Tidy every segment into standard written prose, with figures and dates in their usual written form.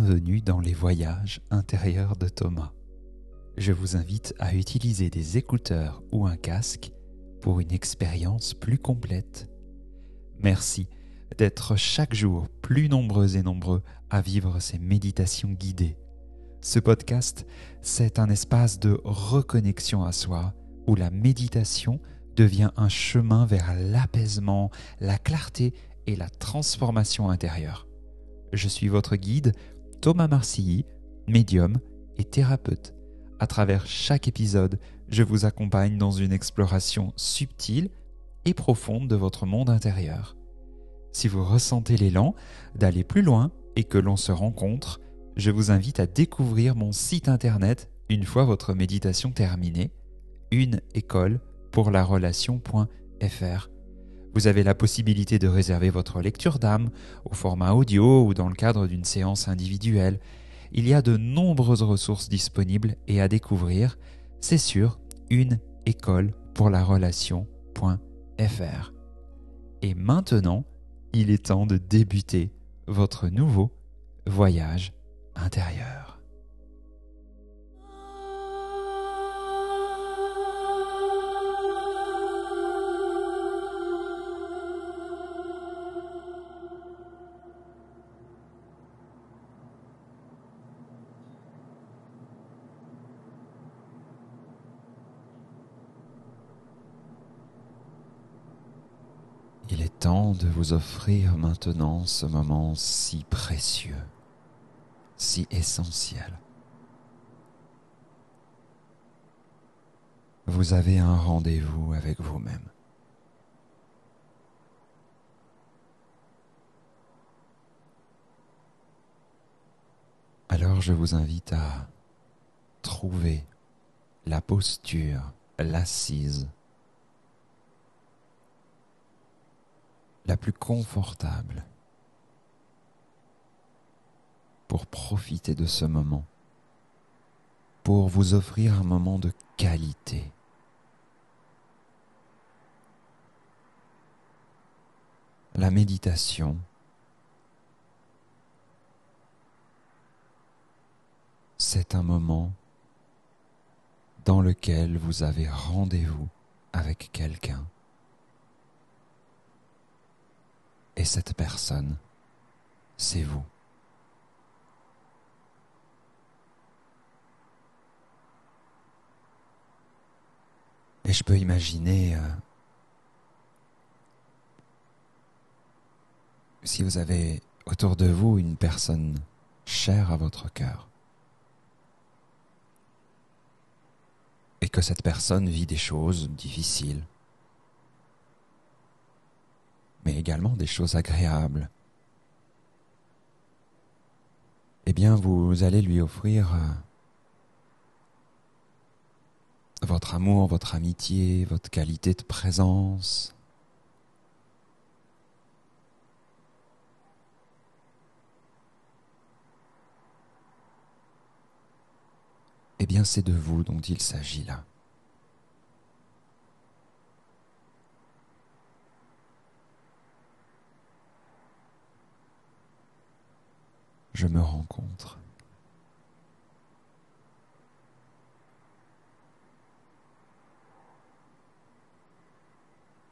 Bienvenue dans les voyages intérieurs de Thomas. Je vous invite à utiliser des écouteurs ou un casque pour une expérience plus complète. Merci d'être chaque jour plus nombreux et nombreux à vivre ces méditations guidées. Ce podcast, c'est un espace de reconnexion à soi où la méditation devient un chemin vers l'apaisement, la clarté et la transformation intérieure. Je suis votre guide, Thomas Marcilly, médium et thérapeute. À travers chaque épisode, je vous accompagne dans une exploration subtile et profonde de votre monde intérieur. Si vous ressentez l'élan d'aller plus loin et que l'on se rencontre, je vous invite à découvrir mon site internet une fois votre méditation terminée, uneécolepourlarelation.fr. Vous avez la possibilité de réserver votre lecture d'âme au format audio ou dans le cadre d'une séance individuelle. Il y a de nombreuses ressources disponibles et à découvrir. C'est sur uneécolepourlarelation.fr. Et maintenant, il est temps de débuter votre nouveau voyage intérieur. Il est temps de vous offrir maintenant ce moment si précieux, si essentiel. Vous avez un rendez-vous avec vous-même. Alors je vous invite à trouver la posture, l'assise la plus confortable pour profiter de ce moment, pour vous offrir un moment de qualité. La méditation, c'est un moment dans lequel vous avez rendez-vous avec quelqu'un. Et cette personne, c'est vous. Et je peux imaginer si vous avez autour de vous une personne chère à votre cœur et que cette personne vit des choses difficiles, mais également des choses agréables, eh bien vous allez lui offrir votre amour, votre amitié, votre qualité de présence. Eh bien c'est de vous dont il s'agit là. Je me rencontre.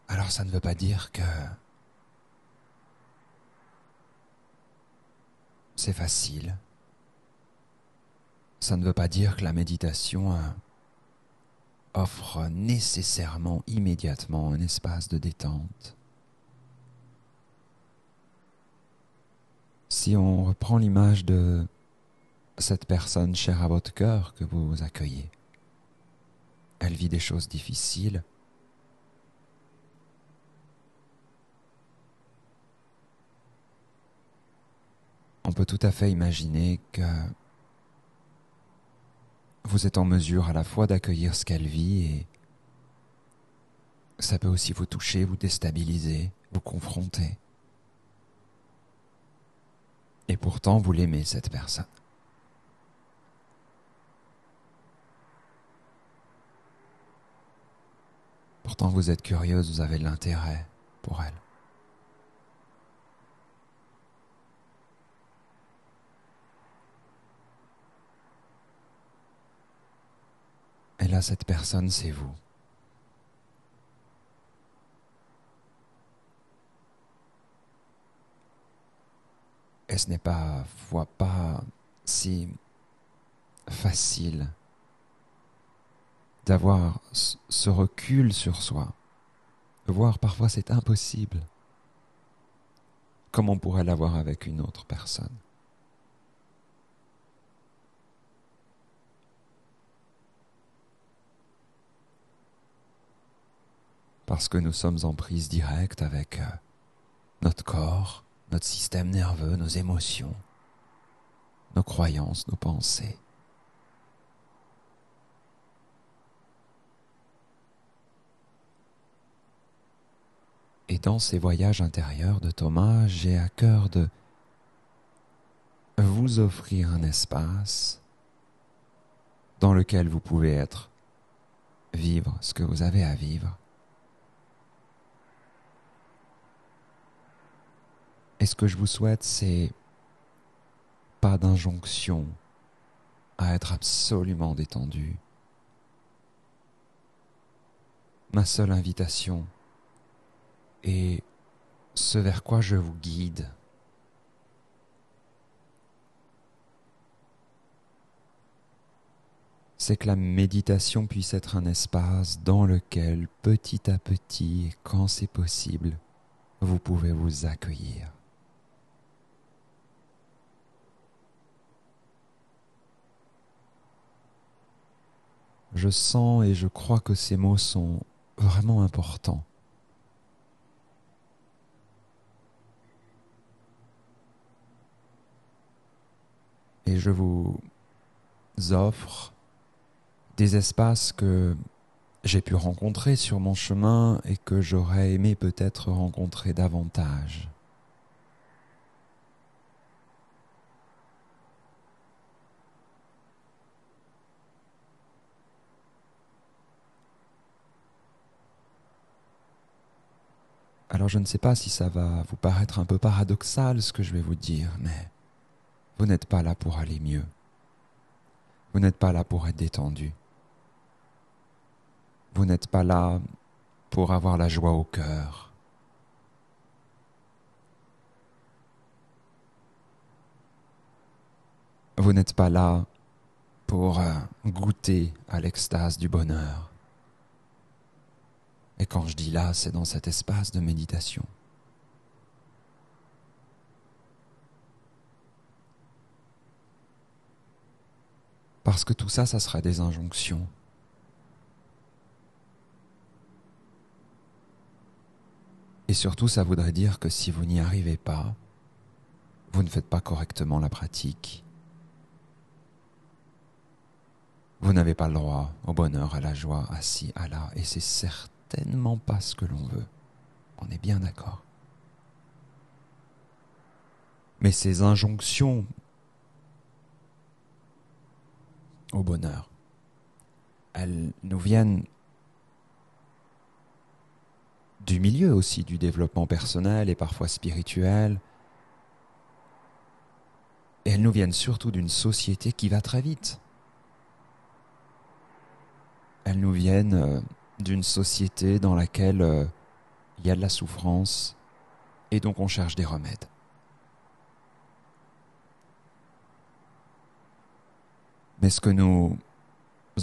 Alors ça ne veut pas dire que c'est facile. Ça ne veut pas dire que la méditation offre nécessairement, immédiatement, un espace de détente. Si on reprend l'image de cette personne chère à votre cœur que vous accueillez, elle vit des choses difficiles. On peut tout à fait imaginer que vous êtes en mesure à la fois d'accueillir ce qu'elle vit et ça peut aussi vous toucher, vous déstabiliser, vous confronter. Et pourtant, vous l'aimez, cette personne. Pourtant, vous êtes curieuse, vous avez de l'intérêt pour elle. Et là, cette personne, c'est vous. Et ce n'est pas si facile d'avoir ce recul sur soi, voire parfois c'est impossible. Comme on pourrait l'avoir avec une autre personne. Parce que nous sommes en prise directe avec notre corps, notre système nerveux, nos émotions, nos croyances, nos pensées. Et dans ces voyages intérieurs de Thomas, j'ai à cœur de vous offrir un espace dans lequel vous pouvez vivre ce que vous avez à vivre. Et ce que je vous souhaite, c'est pas d'injonction à être absolument détendu. Ma seule invitation est ce vers quoi je vous guide. C'est que la méditation puisse être un espace dans lequel, petit à petit, et quand c'est possible, vous pouvez vous accueillir. Je sens et je crois que ces mots sont vraiment importants. Et je vous offre des espaces que j'ai pu rencontrer sur mon chemin et que j'aurais aimé peut-être rencontrer davantage. Alors je ne sais pas si ça va vous paraître un peu paradoxal ce que je vais vous dire, mais vous n'êtes pas là pour aller mieux. Vous n'êtes pas là pour être détendu. Vous n'êtes pas là pour avoir la joie au cœur. Vous n'êtes pas là pour goûter à l'extase du bonheur. Et quand je dis là, c'est dans cet espace de méditation. Parce que tout ça, ça sera des injonctions. Et surtout, ça voudrait dire que si vous n'y arrivez pas, vous ne faites pas correctement la pratique. Vous n'avez pas le droit au bonheur, à la joie, à ci, à là. Et c'est certainement pas ce que l'on veut. On est bien d'accord. Mais ces injonctions au bonheur, elles nous viennent du milieu aussi, du développement personnel et parfois spirituel. Et elles nous viennent surtout d'une société qui va très vite. Elles nous viennent d'une société dans laquelle il y a de la souffrance et donc on cherche des remèdes. Mais ce que nous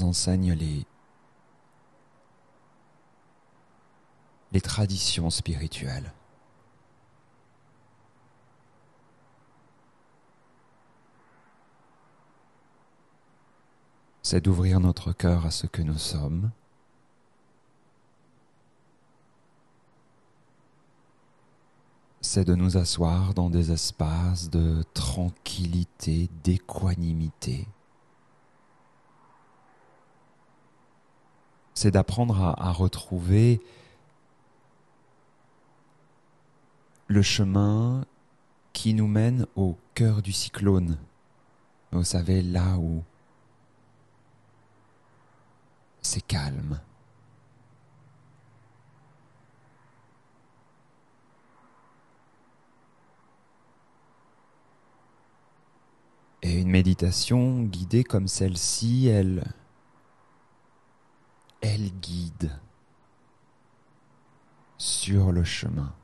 enseignent les traditions spirituelles, c'est d'ouvrir notre cœur à ce que nous sommes, c'est de nous asseoir dans des espaces de tranquillité, d'équanimité. C'est d'apprendre à retrouver le chemin qui nous mène au cœur du cyclone. Vous savez, là où c'est calme. Et une méditation guidée comme celle-ci, elle elle guide sur le chemin.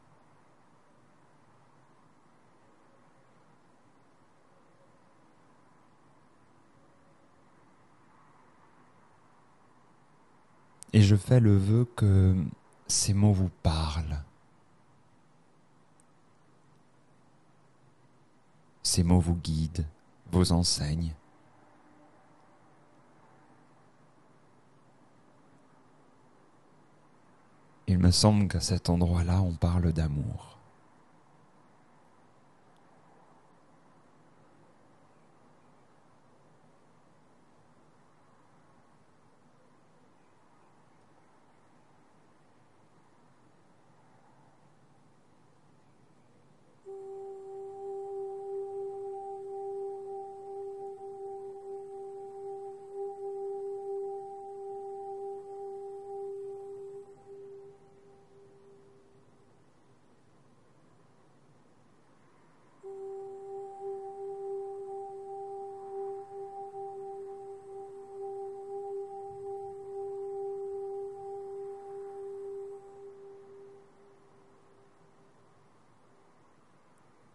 Et je fais le vœu que ces mots vous parlent. Ces mots vous guident, vous enseignent. Il me semble qu'à cet endroit-là, on parle d'amour.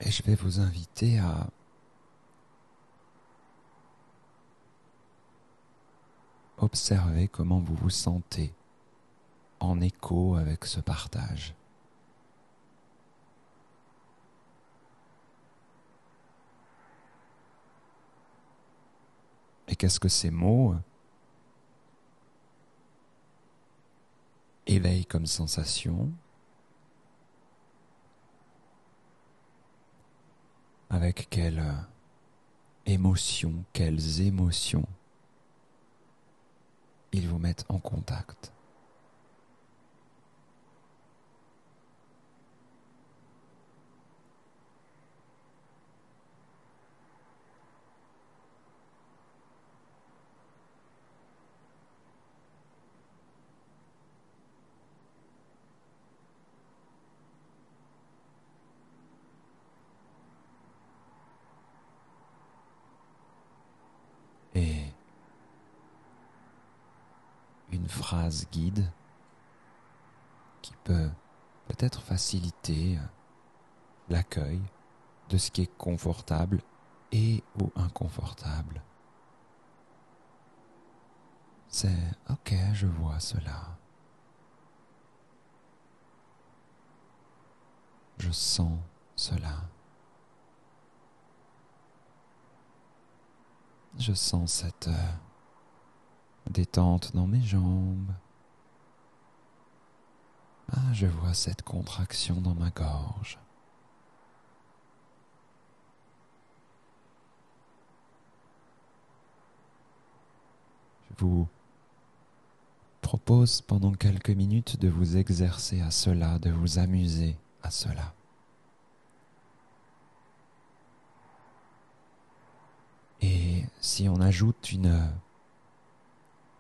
Et je vais vous inviter à observer comment vous vous sentez en écho avec ce partage. Et qu'est-ce que ces mots éveillent comme sensation? Avec quelle émotion, quelles émotions ils vous mettent en contact? Et une phrase guide qui peut peut-être faciliter l'accueil de ce qui est confortable et ou inconfortable. C'est « Ok, je vois cela. Je sens cela. Je sens cette détente dans mes jambes. Ah, je vois cette contraction dans ma gorge. » Je vous propose pendant quelques minutes de vous exercer à cela, de vous amuser à cela. Et si on ajoute une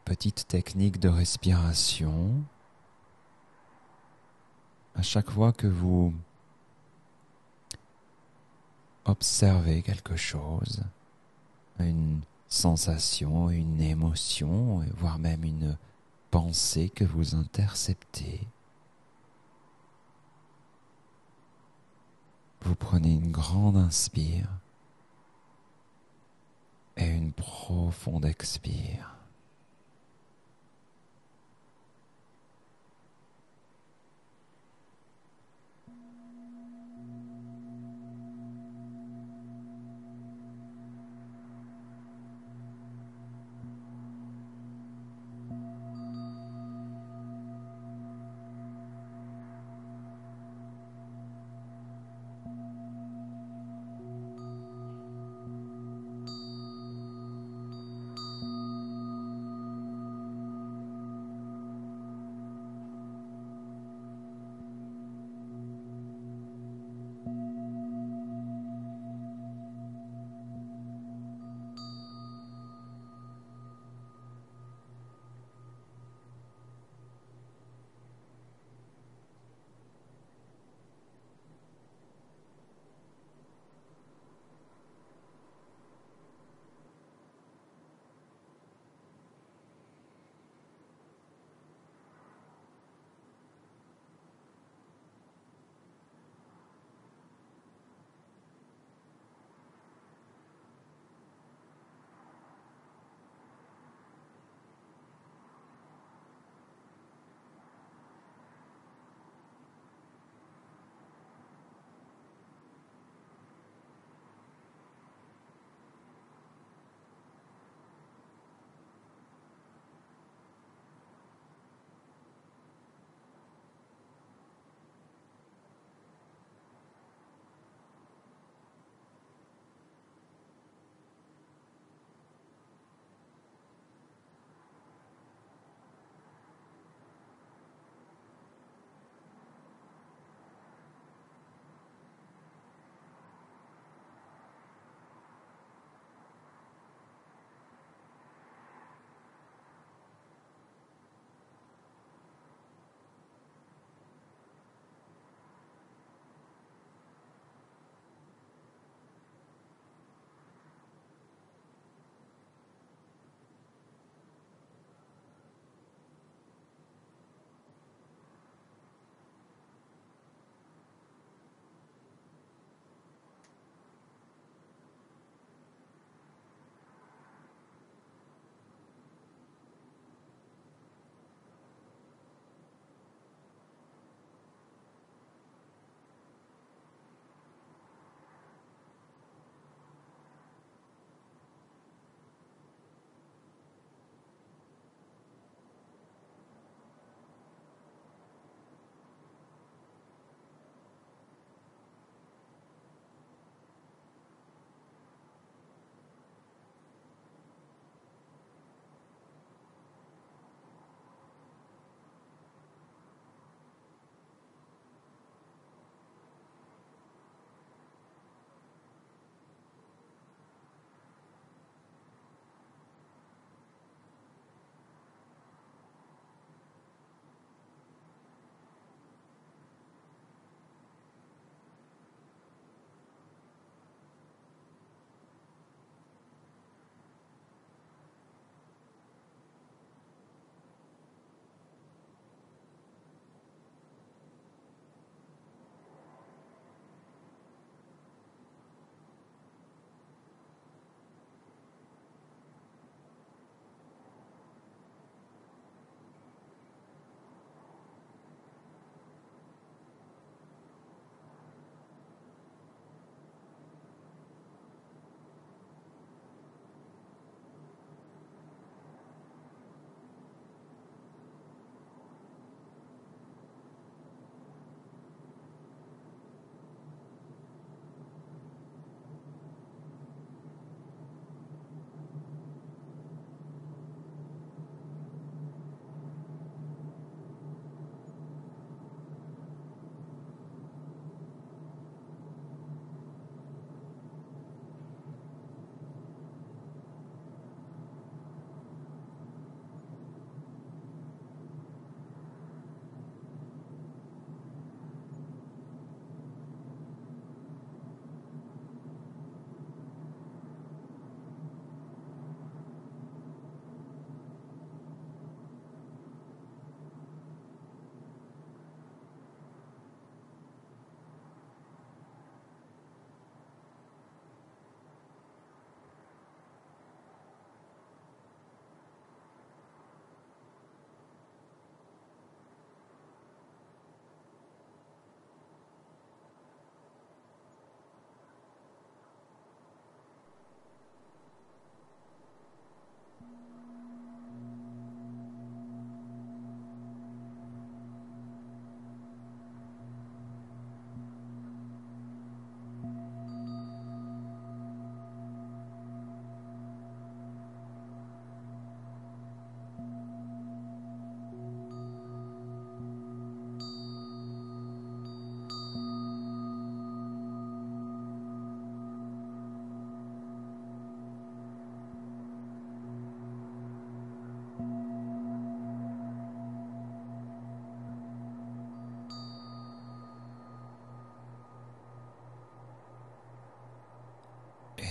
petite technique de respiration, à chaque fois que vous observez quelque chose, une sensation, une émotion, voire même une pensée que vous interceptez, vous prenez une grande inspire et une profonde expire.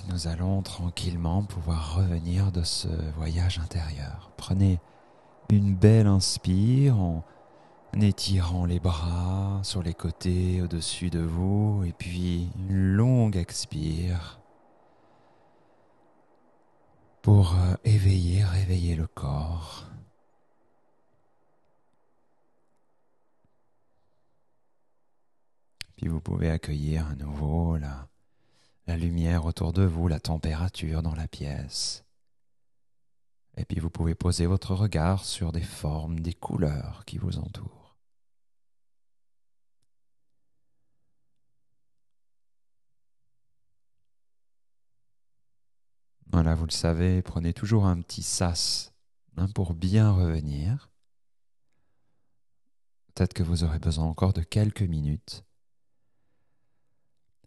nous allons tranquillement pouvoir revenir de ce voyage intérieur. Prenez une belle inspire en étirant les bras sur les côtés au-dessus de vous et puis une longue expire pour réveiller le corps. Puis vous pouvez accueillir à nouveau la lumière autour de vous, la température dans la pièce. Et puis vous pouvez poser votre regard sur des formes, des couleurs qui vous entourent. Voilà, vous le savez, prenez toujours un petit sas pour bien revenir. Peut-être que vous aurez besoin encore de quelques minutes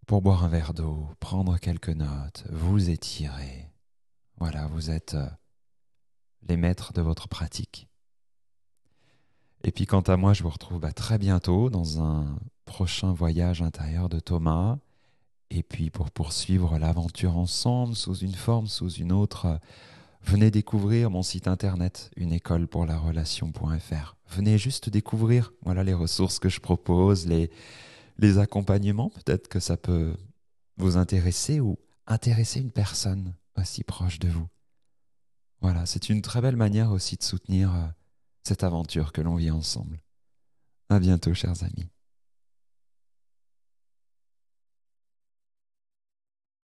pour boire un verre d'eau, prendre quelques notes, vous étirer. Voilà, vous êtes les maîtres de votre pratique. Et puis quant à moi, je vous retrouve très bientôt dans un prochain voyage intérieur de Thomas. Et puis pour poursuivre l'aventure ensemble, sous une forme, sous une autre, venez découvrir mon site internet, uneécolepourlarelation.fr. Venez juste découvrir les ressources que je propose, les accompagnements. Peut-être que ça peut vous intéresser ou intéresser une personne aussi proche de vous. Voilà, c'est une très belle manière aussi de soutenir cette aventure que l'on vit ensemble. À bientôt, chers amis.